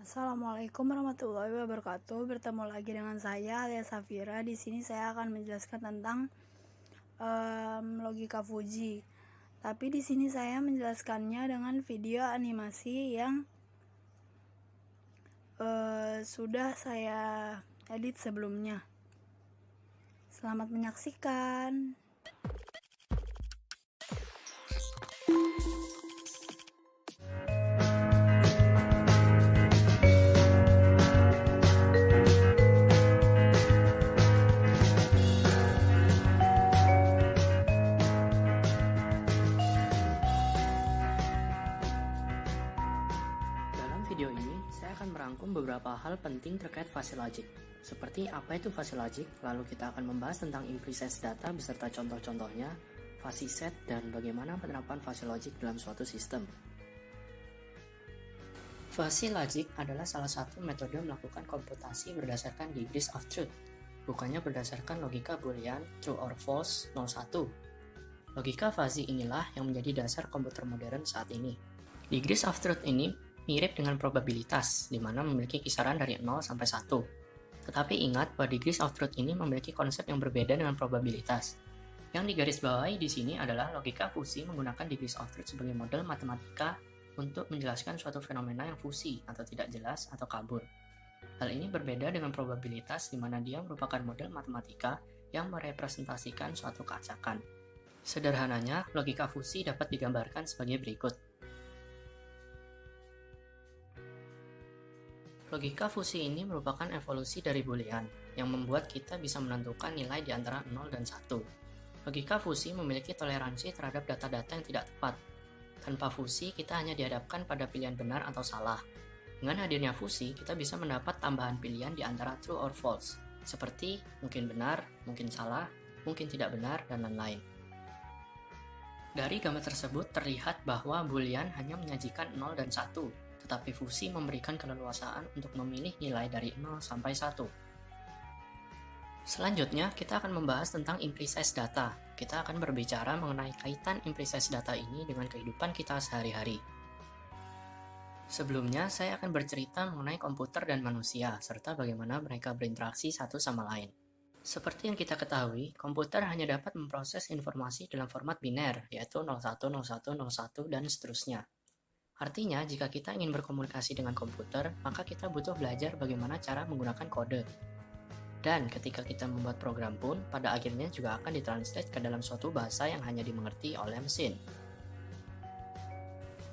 Assalamualaikum warahmatullahi wabarakatuh. Bertemu lagi dengan saya Alia Safira. Di sini saya akan menjelaskan tentang logika Fuji. Tapi di sini saya menjelaskannya dengan video animasi yang sudah saya edit sebelumnya. Selamat menyaksikan. Dalam video ini, saya akan merangkum beberapa hal penting terkait fuzzy logic. Seperti apa itu fuzzy logic, lalu kita akan membahas tentang imprecise data beserta contoh-contohnya, fuzzy set, dan bagaimana penerapan fuzzy logic dalam suatu sistem. Fuzzy logic adalah salah satu metode melakukan komputasi berdasarkan degrees of truth, bukannya berdasarkan logika boolean true or false 01. Logika fuzzy inilah yang menjadi dasar komputer modern saat ini. Degrees of truth ini mirip dengan probabilitas, di mana memiliki kisaran dari 0 sampai 1. Tetapi ingat bahwa degrees of truth ini memiliki konsep yang berbeda dengan probabilitas. Yang digarisbawahi di sini adalah logika fusi menggunakan degrees of truth sebagai model matematika untuk menjelaskan suatu fenomena yang fusi atau tidak jelas atau kabur. Hal ini berbeda dengan probabilitas di mana dia merupakan model matematika yang merepresentasikan suatu keacakan. Sederhananya, logika fusi dapat digambarkan sebagai berikut. Logika fusi ini merupakan evolusi dari boolean, yang membuat kita bisa menentukan nilai di antara 0 dan 1. Logika fusi memiliki toleransi terhadap data-data yang tidak tepat. Tanpa fusi, kita hanya dihadapkan pada pilihan benar atau salah. Dengan hadirnya fusi, kita bisa mendapat tambahan pilihan di antara true or false, seperti mungkin benar, mungkin salah, mungkin tidak benar, dan lain-lain. Dari gambar tersebut terlihat bahwa boolean hanya menyajikan 0 dan 1, tetapi fusi memberikan keleluasaan untuk memilih nilai dari 0 sampai 1. Selanjutnya, kita akan membahas tentang imprecise data. Kita akan berbicara mengenai kaitan imprecise data ini dengan kehidupan kita sehari-hari. Sebelumnya, saya akan bercerita mengenai komputer dan manusia, serta bagaimana mereka berinteraksi satu sama lain. Seperti yang kita ketahui, komputer hanya dapat memproses informasi dalam format biner, yaitu 01, 01, 01, dan seterusnya. Artinya, jika kita ingin berkomunikasi dengan komputer, maka kita butuh belajar bagaimana cara menggunakan kode. Dan ketika kita membuat program pun, pada akhirnya juga akan ditranslate ke dalam suatu bahasa yang hanya dimengerti oleh mesin.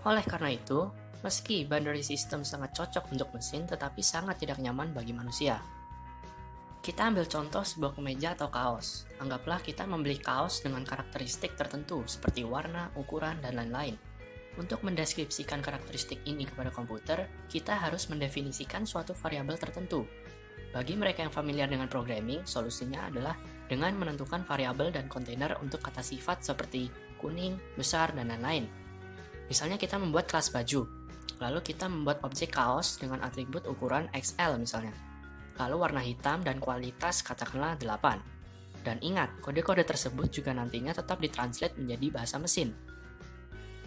Oleh karena itu, meski binary system sangat cocok untuk mesin, tetapi sangat tidak nyaman bagi manusia. Kita ambil contoh sebuah kemeja atau kaos. Anggaplah kita membeli kaos dengan karakteristik tertentu, seperti warna, ukuran, dan lain-lain. Untuk mendeskripsikan karakteristik ini kepada komputer, kita harus mendefinisikan suatu variabel tertentu. Bagi mereka yang familiar dengan programming, solusinya adalah dengan menentukan variabel dan kontainer untuk kata sifat seperti kuning, besar, dan lain-lain. Misalnya kita membuat kelas baju, lalu kita membuat objek kaos dengan atribut ukuran XL misalnya. Lalu warna hitam dan kualitas katakanlah 8. Dan ingat, kode-kode tersebut juga nantinya tetap ditranslate menjadi bahasa mesin.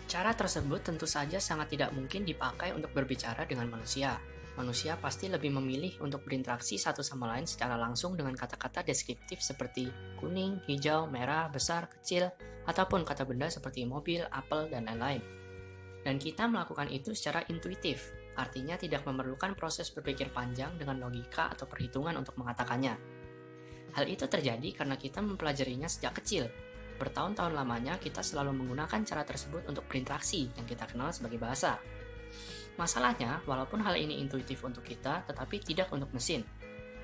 Cara tersebut tentu saja sangat tidak mungkin dipakai untuk berbicara dengan manusia. Manusia pasti lebih memilih untuk berinteraksi satu sama lain secara langsung dengan kata-kata deskriptif seperti kuning, hijau, merah, besar, kecil, ataupun kata benda seperti mobil, apel, dan lain-lain. Dan kita melakukan itu secara intuitif, artinya tidak memerlukan proses berpikir panjang dengan logika atau perhitungan untuk mengatakannya. Hal itu terjadi karena kita mempelajarinya sejak kecil. Bertahun-tahun lamanya kita selalu menggunakan cara tersebut untuk berinteraksi yang kita kenal sebagai bahasa. Masalahnya, walaupun hal ini intuitif untuk kita, tetapi tidak untuk mesin.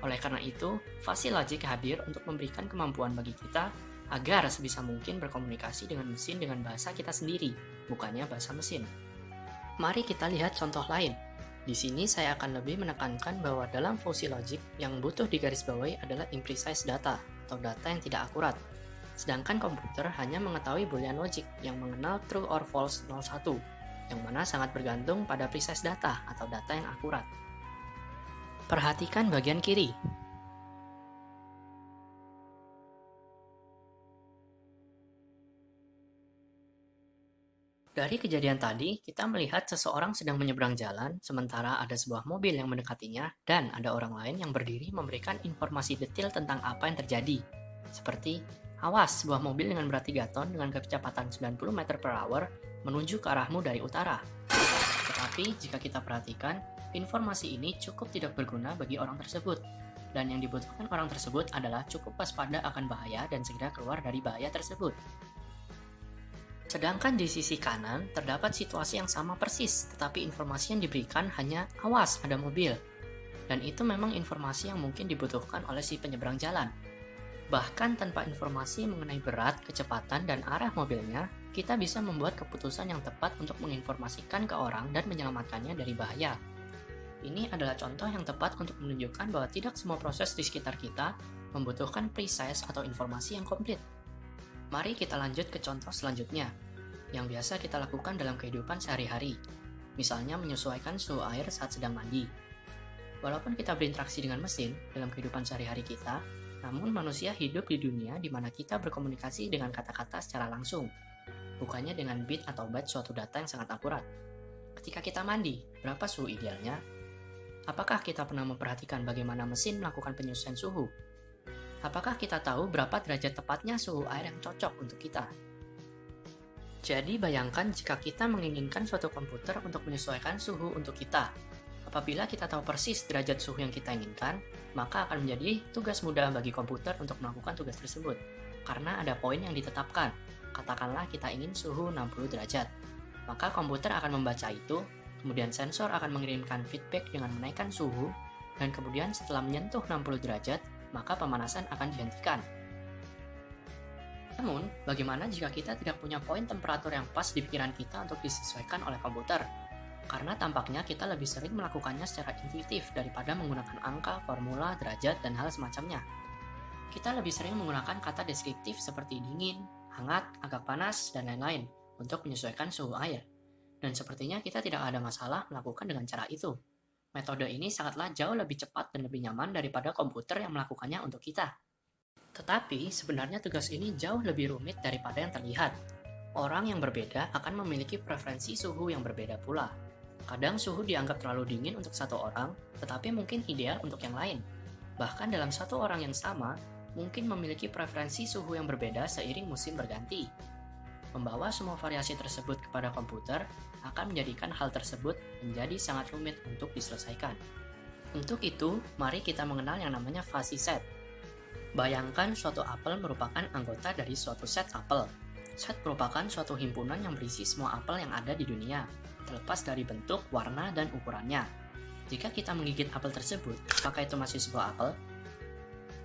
Oleh karena itu, fuzzy logic hadir untuk memberikan kemampuan bagi kita agar sebisa mungkin berkomunikasi dengan mesin dengan bahasa kita sendiri, bukannya bahasa mesin. Mari kita lihat contoh lain. Di sini saya akan lebih menekankan bahwa dalam fuzzy logic yang butuh digarisbawahi adalah imprecise data atau data yang tidak akurat. Sedangkan komputer hanya mengetahui boolean logic yang mengenal true or false 01, yang mana sangat bergantung pada precise data atau data yang akurat. Perhatikan bagian kiri. Dari kejadian tadi, kita melihat seseorang sedang menyeberang jalan, sementara ada sebuah mobil yang mendekatinya, dan ada orang lain yang berdiri memberikan informasi detail tentang apa yang terjadi. Seperti, awas, sebuah mobil dengan berat 3 ton dengan kecepatan 90 meter per hour menuju ke arahmu dari utara. Tetapi, jika kita perhatikan, informasi ini cukup tidak berguna bagi orang tersebut. Dan yang dibutuhkan orang tersebut adalah cukup waspada akan bahaya dan segera keluar dari bahaya tersebut. Sedangkan di sisi kanan, terdapat situasi yang sama persis, tetapi informasi yang diberikan hanya awas ada mobil. Dan itu memang informasi yang mungkin dibutuhkan oleh si penyeberang jalan. Bahkan tanpa informasi mengenai berat, kecepatan, dan arah mobilnya, kita bisa membuat keputusan yang tepat untuk menginformasikan ke orang dan menyelamatkannya dari bahaya. Ini adalah contoh yang tepat untuk menunjukkan bahwa tidak semua proses di sekitar kita membutuhkan precise atau informasi yang komplit. Mari kita lanjut ke contoh selanjutnya, yang biasa kita lakukan dalam kehidupan sehari-hari. Misalnya menyesuaikan suhu air saat sedang mandi. Walaupun kita berinteraksi dengan mesin dalam kehidupan sehari-hari kita, namun manusia hidup di dunia di mana kita berkomunikasi dengan kata-kata secara langsung, bukannya dengan bit atau byte suatu data yang sangat akurat. Ketika kita mandi, berapa suhu idealnya? Apakah kita pernah memperhatikan bagaimana mesin melakukan penyesuaian suhu? Apakah kita tahu berapa derajat tepatnya suhu air yang cocok untuk kita? Jadi bayangkan jika kita menginginkan suatu komputer untuk menyesuaikan suhu untuk kita. Apabila kita tahu persis derajat suhu yang kita inginkan, maka akan menjadi tugas mudah bagi komputer untuk melakukan tugas tersebut. Karena ada poin yang ditetapkan. Katakanlah kita ingin suhu 60 derajat. Maka komputer akan membaca itu, kemudian sensor akan mengirimkan feedback dengan menaikkan suhu, dan kemudian setelah menyentuh 60 derajat, maka pemanasan akan dihentikan. Namun, bagaimana jika kita tidak punya poin temperatur yang pas di pikiran kita untuk disesuaikan oleh komputer? Karena tampaknya kita lebih sering melakukannya secara intuitif daripada menggunakan angka, formula, derajat, dan hal semacamnya. Kita lebih sering menggunakan kata deskriptif seperti dingin, hangat, agak panas, dan lain-lain untuk menyesuaikan suhu air. Dan sepertinya kita tidak ada masalah melakukan dengan cara itu. Metode ini sangatlah jauh lebih cepat dan lebih nyaman daripada komputer yang melakukannya untuk kita. Tetapi, sebenarnya tugas ini jauh lebih rumit daripada yang terlihat. Orang yang berbeda akan memiliki preferensi suhu yang berbeda pula. Kadang suhu dianggap terlalu dingin untuk satu orang, tetapi mungkin ideal untuk yang lain. Bahkan dalam satu orang yang sama, mungkin memiliki preferensi suhu yang berbeda seiring musim berganti. Membawa semua variasi tersebut kepada komputer akan menjadikan hal tersebut menjadi sangat rumit untuk diselesaikan. Untuk itu, mari kita mengenal yang namanya fuzzy set. Bayangkan suatu apel merupakan anggota dari suatu set apel. Set merupakan suatu himpunan yang berisi semua apel yang ada di dunia, terlepas dari bentuk, warna, dan ukurannya. Jika kita menggigit apel tersebut, apakah itu masih sebuah apel?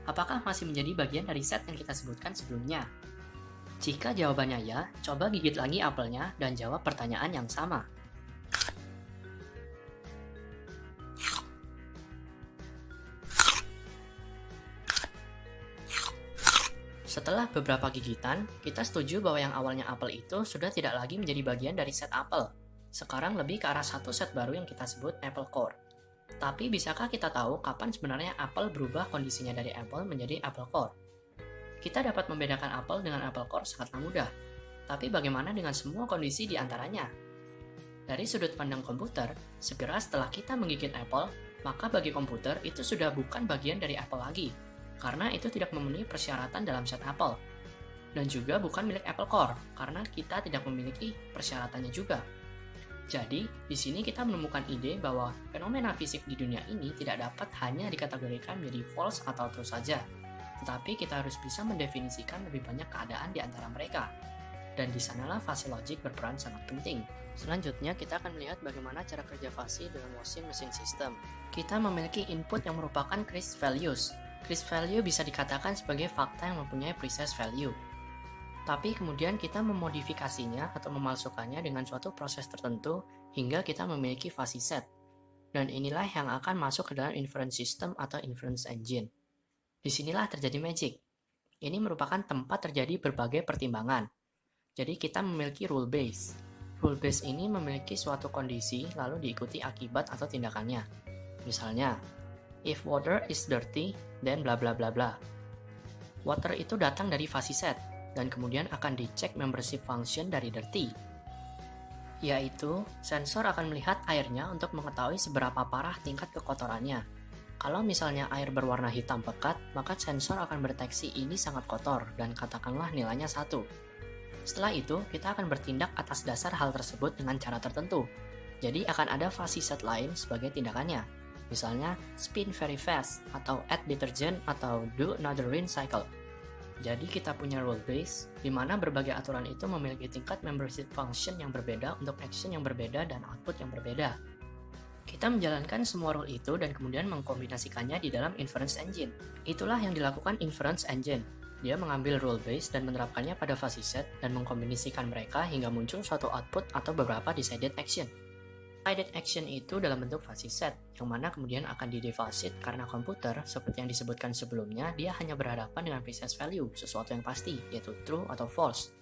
Apakah masih menjadi bagian dari set yang kita sebutkan sebelumnya? Jika jawabannya ya, coba gigit lagi apelnya dan jawab pertanyaan yang sama. Setelah beberapa gigitan, kita setuju bahwa yang awalnya apel itu sudah tidak lagi menjadi bagian dari set apel. Sekarang lebih ke arah satu set baru yang kita sebut apple core. Tapi bisakah kita tahu kapan sebenarnya apel berubah kondisinya dari apple menjadi apple core? Kita dapat membedakan apel dengan apple core sangatlah mudah. Tapi bagaimana dengan semua kondisi di antaranya? Dari sudut pandang komputer, segera setelah kita menggigit apel, maka bagi komputer itu sudah bukan bagian dari apel lagi, karena itu tidak memenuhi persyaratan dalam set apel. Dan juga bukan milik apple core, karena kita tidak memiliki persyaratannya juga. Jadi, di sini kita menemukan ide bahwa fenomena fisik di dunia ini tidak dapat hanya dikategorikan menjadi false atau true saja, tetapi kita harus bisa mendefinisikan lebih banyak keadaan di antara mereka. Dan di sanalah fuzzy logic berperan sangat penting. Selanjutnya, kita akan melihat bagaimana cara kerja fuzzy dalam machine system. Kita memiliki input yang merupakan crisp values. Crisp value bisa dikatakan sebagai fakta yang mempunyai precise value. Tapi kemudian kita memodifikasinya atau memalsukannya dengan suatu proses tertentu hingga kita memiliki fuzzy set. Dan inilah yang akan masuk ke dalam inference system atau inference engine. Disinilah terjadi magic. Ini merupakan tempat terjadi berbagai pertimbangan. Jadi kita memiliki rule base. Rule base ini memiliki suatu kondisi lalu diikuti akibat atau tindakannya. Misalnya, if water is dirty, then bla bla bla bla. Water itu datang dari fuzzy set dan kemudian akan dicek membership function dari dirty. yaitu sensor akan melihat airnya untuk mengetahui seberapa parah tingkat kekotorannya. Kalau misalnya air berwarna hitam pekat, maka sensor akan berdeteksi ini sangat kotor dan katakanlah nilainya 1. Setelah itu, kita akan bertindak atas dasar hal tersebut dengan cara tertentu. Jadi akan ada fuzzy set lain sebagai tindakannya. Misalnya, spin very fast, atau add detergent, atau do another rinse cycle. Jadi kita punya rule base, di mana berbagai aturan itu memiliki tingkat membership function yang berbeda untuk action yang berbeda dan output yang berbeda. Kita menjalankan semua rule itu dan kemudian mengkombinasikannya di dalam inference engine. Itulah yang dilakukan inference engine. Dia mengambil rule base dan menerapkannya pada fuzzy set dan mengkombinasikan mereka hingga muncul suatu output atau beberapa decided action. Decided action itu dalam bentuk fuzzy set, yang mana kemudian akan didefasit karena komputer, seperti yang disebutkan sebelumnya, dia hanya berhadapan dengan precise value, sesuatu yang pasti, yaitu true atau false.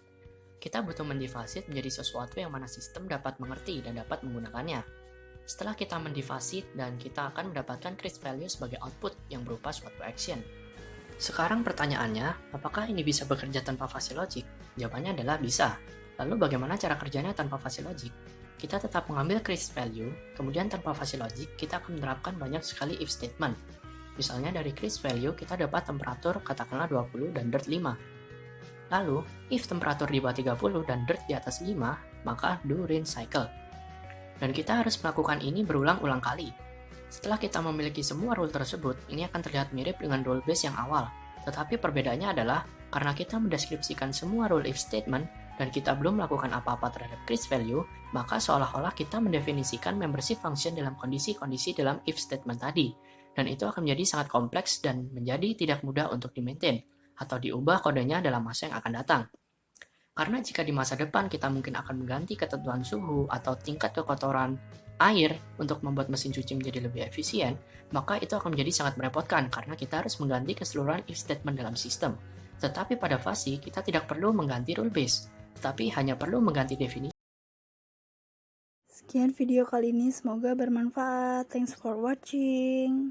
Kita butuh mendefasit menjadi sesuatu yang mana sistem dapat mengerti dan dapat menggunakannya. Setelah kita mendefasit dan kita akan mendapatkan crisp value sebagai output yang berupa suatu action. Sekarang pertanyaannya, apakah ini bisa bekerja tanpa fuzzy logic? Jawabannya adalah bisa. Lalu bagaimana cara kerjanya tanpa fuzzy logic? Kita tetap mengambil crisp value, kemudian tanpa fuzzy logic kita akan menerapkan banyak sekali if statement. Misalnya dari crisp value kita dapat temperatur katakanlah 20 dan dirt 5. Lalu, if temperatur di bawah 30 dan dirt di atas 5, maka do rinse cycle. Dan kita harus melakukan ini berulang-ulang kali. Setelah kita memiliki semua rule tersebut, ini akan terlihat mirip dengan rule base yang awal. Tetapi perbedaannya adalah, karena kita mendeskripsikan semua rule if statement, dan kita belum melakukan apa-apa terhadap crisp value, maka seolah-olah kita mendefinisikan membership function dalam kondisi-kondisi dalam if statement tadi. Dan itu akan menjadi sangat kompleks dan menjadi tidak mudah untuk di-maintain, atau diubah kodenya dalam masa yang akan datang. Karena jika di masa depan kita mungkin akan mengganti ketentuan suhu atau tingkat kekotoran air untuk membuat mesin cuci menjadi lebih efisien, maka itu akan menjadi sangat merepotkan karena kita harus mengganti keseluruhan if statement dalam sistem. Tetapi pada fuzzy, kita tidak perlu mengganti rule base, tetapi hanya perlu mengganti definisi. Sekian video kali ini, semoga bermanfaat. Thanks for watching.